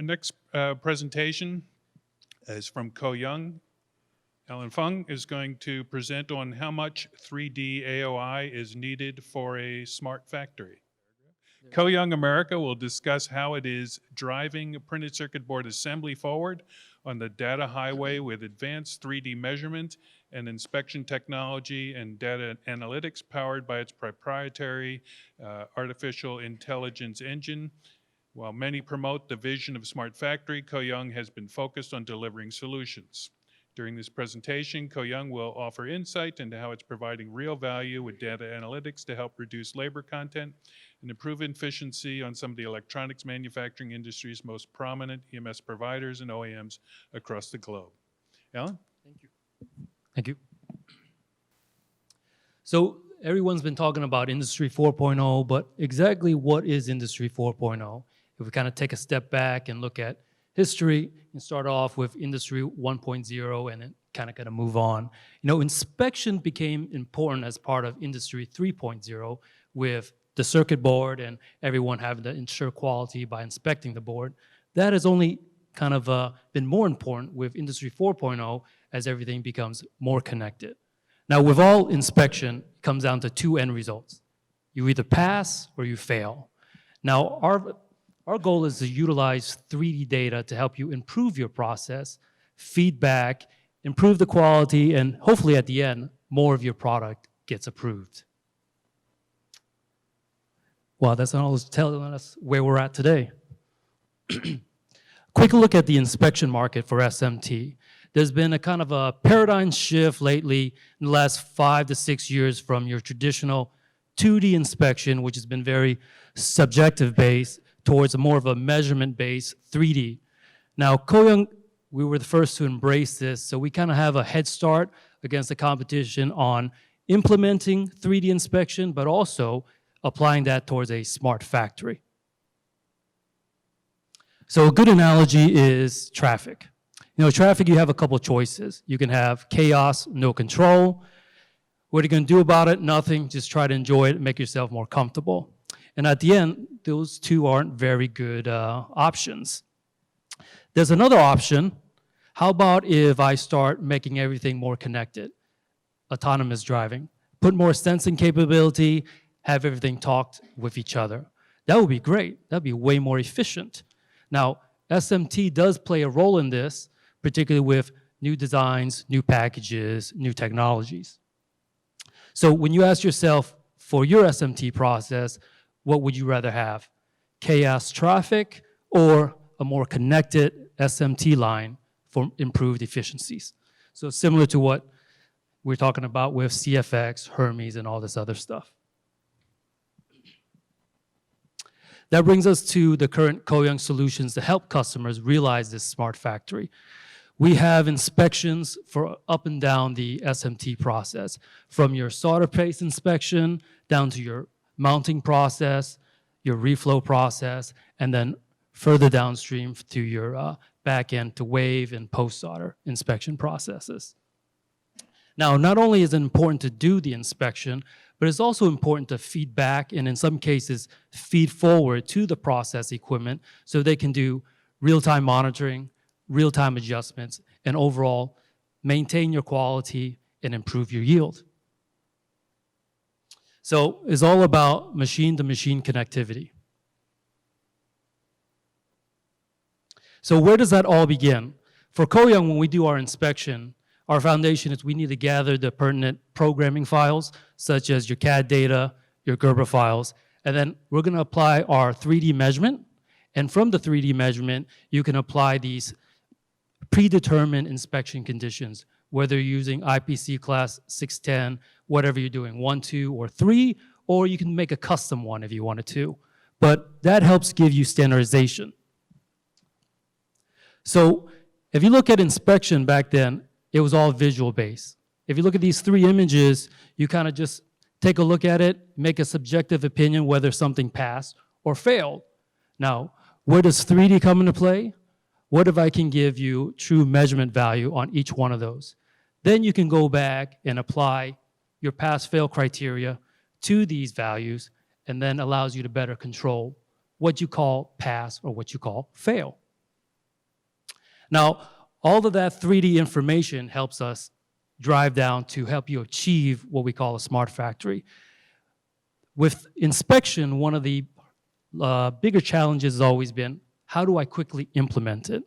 next presentation is from Koh Young. Phung is going to present on how much 3D AOI is needed for a smart factory. Koh Young America will discuss how it is driving printed circuit board assembly forward on the data highway with advanced 3D measurement and inspection technology and data analytics powered by its proprietary artificial intelligence engine. While many promote the vision of smart factory, Koh Young has been focused on delivering solutions. During this presentation, Koh Young will offer insight into how it's providing real value with data analytics to help reduce labor content and improve efficiency on some of the electronics manufacturing industry's most prominent EMS providers and OEMs across the globe. Alan? Thank you. Thank you. So everyone's been talking about Industry 4.0, but exactly what is Industry 4.0? If we kind of take a step back and look at history and start off with Industry 1.0 and then kind of move on. You know, inspection became important as part of Industry 3.0 with the circuit board and everyone having to ensure quality by inspecting the board. That has only kind of been more important with Industry 4.0 as everything becomes more connected. Now, with all inspection, it comes down to two end results. You either pass or you fail. Now, our goal is to utilize 3D data to help you improve your process, feedback, improve the quality, and hopefully at the end, more of your product gets approved. Well, that's not always telling us where we're at today. Quick look at the inspection market for SMT. There's been a kind of a paradigm shift lately in the last 5 to 6 years from your traditional 2D inspection, which has been very subjective based, towards a more of a measurement-based 3D. Now, Koh Young, we were the first to embrace this, so we kind of have a head start against the competition on implementing 3D inspection, but also applying that towards a smart factory. So a good analogy is traffic. You know, traffic, you have a couple choices. You can have chaos, no control. What are you going to do about it? Nothing. Just try to enjoy it, make yourself more comfortable. And at the end, those two aren't very good options. There's another option. How about if I start making everything more connected? Autonomous driving. Put more sensing capability, have everything talk with each other. That would be great. That would be way more efficient. Now, SMT does play a role in this, particularly with new designs, new packages, new technologies. So when you ask yourself for your SMT process, what would you rather have? Chaos traffic or a more connected SMT line for improved efficiencies? So similar to what we're talking about with CFX, Hermes, and all this other stuff. That brings us to the current Koh Young solutions to help customers realize this smart factory. We have inspections for up and down the SMT process, from your solder paste inspection down to your mounting process, your reflow process, and then further downstream to your back end to wave and post-solder inspection processes. Now, not only is it important to do the inspection, but it's also important to feed back and in some cases feed forward to the process equipment so they can do real-time monitoring, real-time adjustments, and overall maintain your quality and improve your yield. So it's all about machine-to-machine connectivity. So where does that all begin? For Koh Young, when we do our inspection, our foundation is we need to gather the pertinent programming files, such as your CAD data, your Gerber files, and then we're going to apply our 3D measurement. And from the 3D measurement, you can apply these predetermined inspection conditions, whether you're using IPC class 610, whatever you're doing, 1, 2, or 3, or you can make a custom one if you wanted to. But that helps give you standardization. So if you look at inspection back then, it was all visual based. If you look at these 3 images, you kind of just take a look at it, make a subjective opinion whether something passed or failed. Now, where does 3D come into play? What if I can give you true measurement value on each one of those? Then you can go back and apply your pass-fail criteria to these values and then allows you to better control what you call pass or what you call fail. Now, all of that 3D information helps us drive down to help you achieve what we call a smart factory. With inspection, one of the bigger challenges has always been, how do I quickly implement it?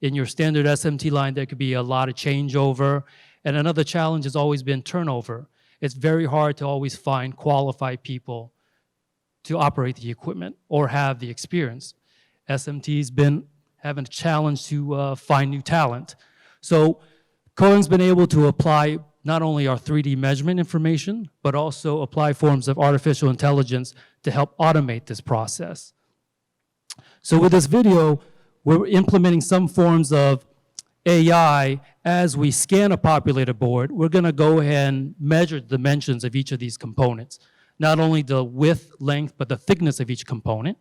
In your standard SMT line, there could be a lot of changeover, and another challenge has always been turnover. It's very hard to always find qualified people to operate the equipment or have the experience. SMT's been having a challenge to find new talent. So Koh Young's been able to apply not only our 3D measurement information, but also apply forms of artificial intelligence to help automate this process. So with this video, we're implementing some forms of AI. As we scan a populated board, we're gonna go ahead and measure the dimensions of each of these components. Not only the width, length, but the thickness of each component.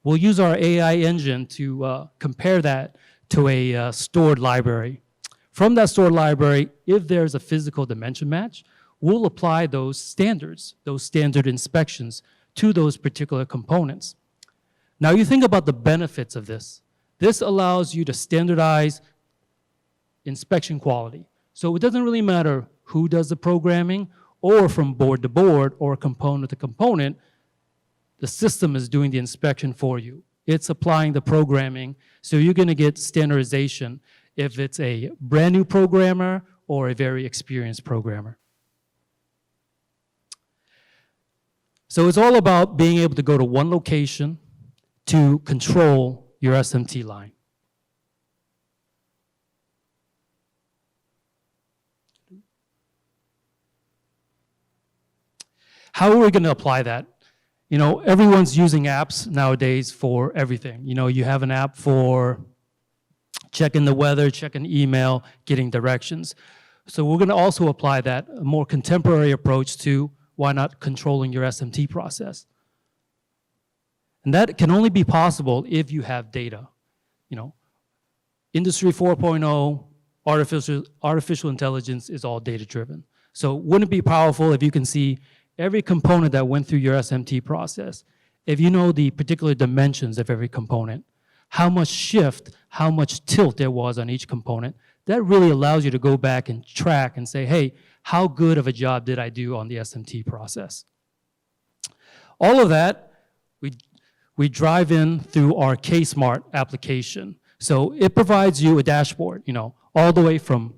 We'll use our AI engine to compare that to a stored library. From that stored library, if there's a physical dimension match, we'll apply those standards, those standard inspections to those particular components. Now you think about the benefits of this. This allows you to standardize inspection quality. So it doesn't really matter who does the programming or from board to board or component to component, the system is doing the inspection for you. It's applying the programming, so you're gonna get standardization if it's a brand new programmer or a very experienced programmer. So it's all about being able to go to one location to control your SMT line. How are we going to apply that? You know, everyone's using apps nowadays for everything. You know, you have an app for checking the weather, checking email, getting directions. So we're going to also apply that, a more contemporary approach to why not controlling your SMT process. And that can only be possible if you have data. You know, Industry 4.0, artificial intelligence is all data-driven. So wouldn't it be powerful if you can see every component that went through your SMT process, if you know the particular dimensions of every component, how much shift, how much tilt there was on each component, that really allows you to go back and track and say, hey, how good of a job did I do on the SMT process? All of that, we drive in through our K-Smart application. So it provides you a dashboard, you know, all the way from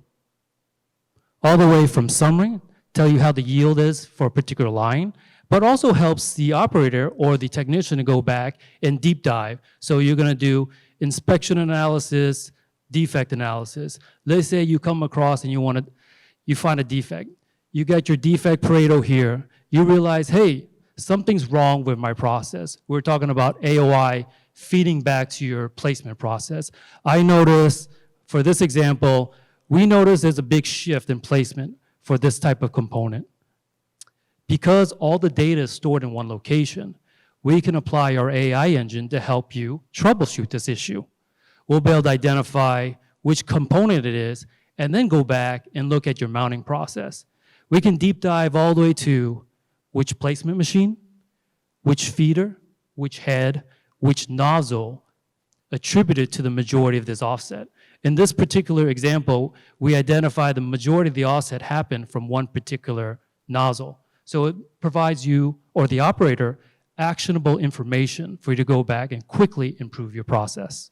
summary, tell you how the yield is for a particular line, but also helps the operator or the technician to go back and deep dive. So you're gonna do inspection analysis, defect analysis. Let's say you come across and you find a defect. You get your defect Pareto here. You realize, hey, something's wrong with my process. We're talking about AOI feeding back to your placement process. I notice, for this example, we notice there's a big shift in placement for this type of component. Because all the data is stored in one location, we can apply our AI engine to help you troubleshoot this issue. We'll be able to identify which component it is and then go back and look at your mounting process. We can deep dive all the way to which placement machine, which feeder, which head, which nozzle attributed to the majority of this offset. In this particular example, we identify the majority of the offset happened from one particular nozzle. So it provides you, or the operator, actionable information for you to go back and quickly improve your process.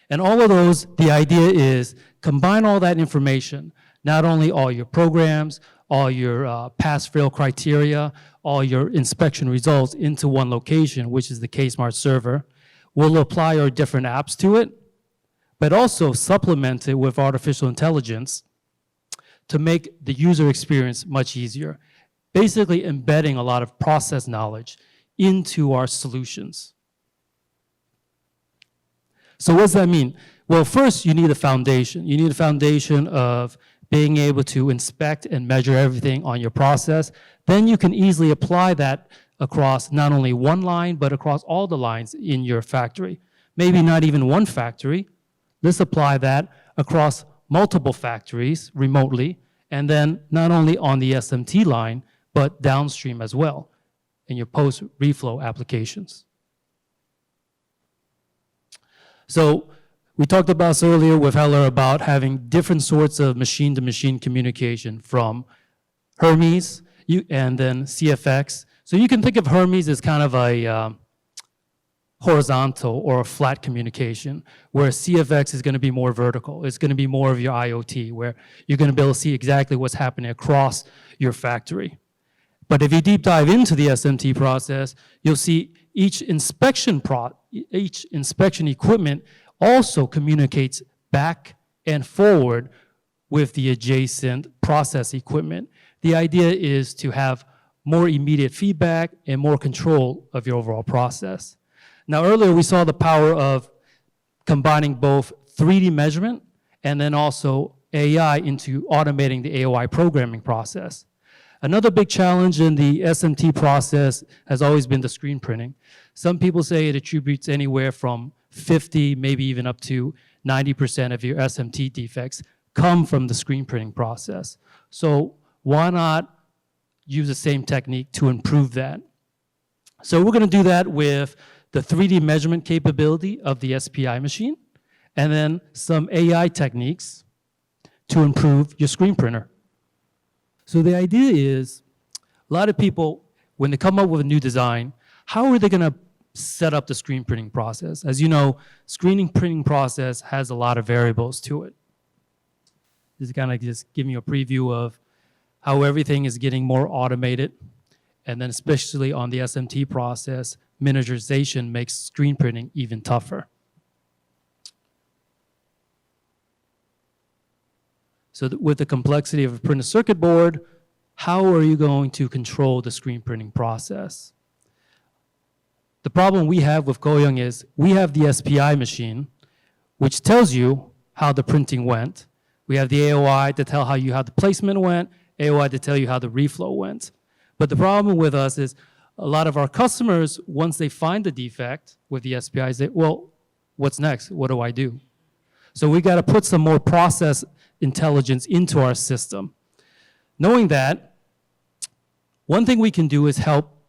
And all of those, the idea is combine all that information, not only all your programs, all your pass-fail criteria, all your inspection results into one location, which is the K-Smart server. We'll apply our different apps to it, but also supplement it with artificial intelligence to make the user experience much easier. Basically embedding a lot of process knowledge into our solutions. So what does that mean? Well, first you need a foundation. You need a foundation of being able to inspect and measure everything on your process. Then you can easily apply that across not only one line, but across all the lines in your factory. Maybe not even one factory. Let's apply that across multiple factories remotely, and then not only on the SMT line, but downstream as well in your post-reflow applications. So we talked about this earlier with Heller about having different sorts of machine-to-machine communication from Hermes and then CFX. So you can think of Hermes as kind of a horizontal or a flat communication, where CFX is going to be more vertical. It's going to be more of your IoT, where you're going to be able to see exactly what's happening across your factory. But if you deep dive into the SMT process, you'll see each inspection equipment also communicates back and forward with the adjacent process equipment. The idea is to have more immediate feedback and more control of your overall process. Now, earlier we saw the power of combining both 3D measurement and then also AI into automating the AOI programming process. Another big challenge in the SMT process has always been the screen printing. Some people say it attributes anywhere from 50, maybe even up to 90% of your SMT defects come from the screen printing process. So why not use the same technique to improve that? So we're going to do that with the 3D measurement capability of the SPI machine, and then some AI techniques to improve your screen printer. So the idea is, a lot of people, when they come up with a new design, how are they going to set up the screen printing process? As you know, screen printing process has a lot of variables to it. This is kind of just giving you a preview of how everything is getting more automated, and then especially on the SMT process, miniaturization makes screen printing even tougher. So with the complexity of a printed circuit board, how are you going to control the screen printing process? The problem we have with Koh Young is we have the SPI machine, which tells you how the printing went. We have the AOI to tell you how the placement went, AOI to tell you how the reflow went. But the problem with us is a lot of our customers, once they find the defect with the SPI, say, well, what's next? What do I do? So we got to put some more process intelligence into our system. Knowing that, one thing we can do is help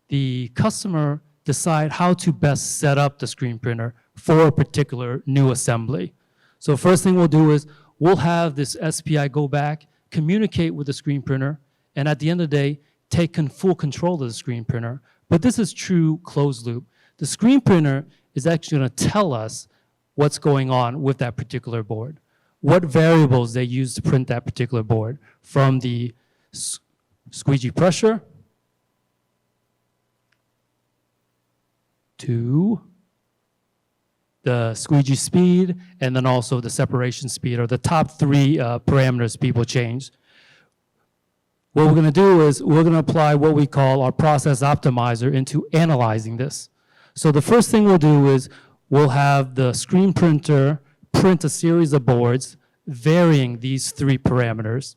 the customer decide how to best set up the screen printer for a particular new assembly. So first thing we'll do is we'll have this SPI go back, communicate with the screen printer, and at the end of the day, take full control of the screen printer. But this is true closed loop. The screen printer is actually going to tell us what's going on with that particular board, what variables they use to print that particular board, from the squeegee pressure to the squeegee speed, and then also the separation speed, or the top three parameters people change. What we're going to do is we're going to apply what we call our process optimizer into analyzing this. So the first thing we'll do is we'll have the screen printer print a series of boards varying these three parameters.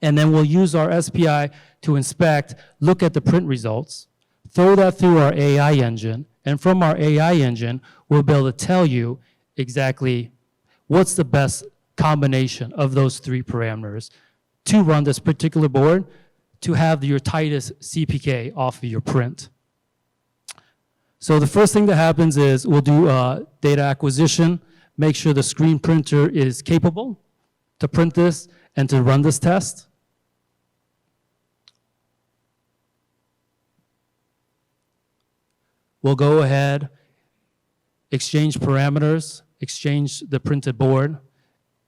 And then we'll use our SPI to inspect, look at the print results, throw that through our AI engine, and from our AI engine, we'll be able to tell you exactly what's the best combination of those three parameters to run this particular board to have your tightest CPK off of your print. So the first thing that happens is we'll do data acquisition, make sure the screen printer is capable to print this and to run this test. We'll go ahead, exchange parameters, exchange the printed board.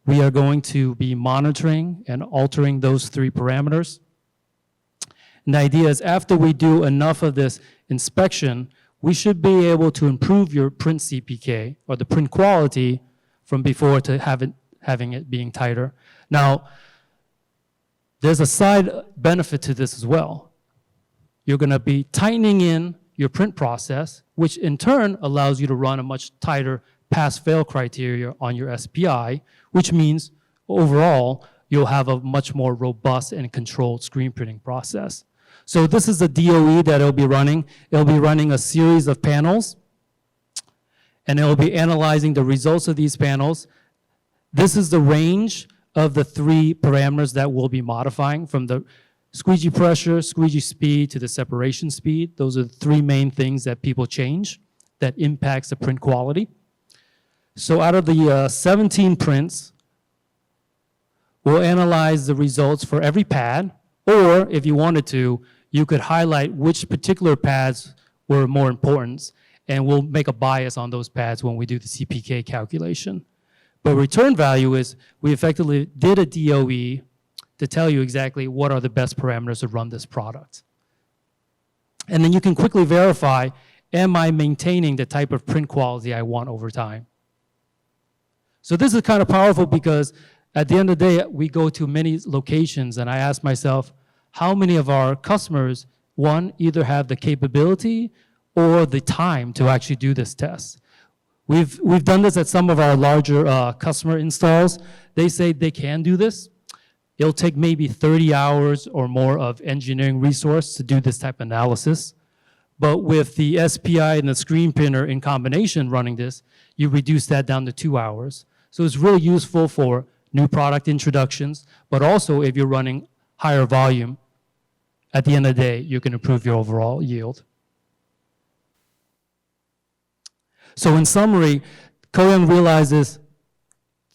We are going to be monitoring and altering those three parameters. And the idea is after we do enough of this inspection, we should be able to improve your print CPK, or the print quality, from before to having it being tighter. Now, there's a side benefit to this as well. You're going to be tightening in your print process, which in turn allows you to run a much tighter pass-fail criteria on your SPI, which means overall you'll have a much more robust and controlled screen printing process. So this is the DOE that it'll be running. It'll be running a series of panels, and it'll be analyzing the results of these panels. This is the range of the three parameters that we'll be modifying, from the squeegee pressure, squeegee speed, to the separation speed. Those are the three main things that people change that impacts the print quality. So out of the 17 prints, we'll analyze the results for every pad, or if you wanted to, you could highlight which particular pads were more important, and we'll make a bias on those pads when we do the CPK calculation. But return value is we effectively did a DOE to tell you exactly what are the best parameters to run this product. And then you can quickly verify, am I maintaining the type of print quality I want over time? So this is kind of powerful because at the end of the day, we go to many locations and I ask myself, how many of our customers, one, either have the capability or the time to actually do this test? We've done this at some of our larger customer installs. They say they can do this. It'll take maybe 30 hours or more of engineering resource to do this type of analysis. But with the SPI and the screen printer in combination running this, you reduce that down to 2 hours. So it's really useful for new product introductions, but also if you're running higher volume, at the end of the day, you can improve your overall yield. So in summary, Koh Young realizes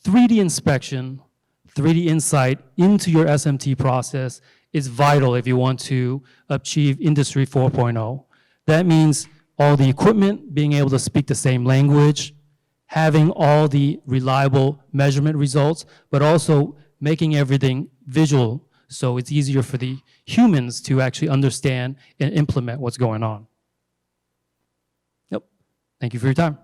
3D inspection, 3D insight into your SMT process is vital if you want to achieve Industry 4.0. That means all the equipment being able to speak the same language, having all the reliable measurement results, but also making everything visual so it's easier for the humans to actually understand and implement what's going on. Yep. Thank you for your time.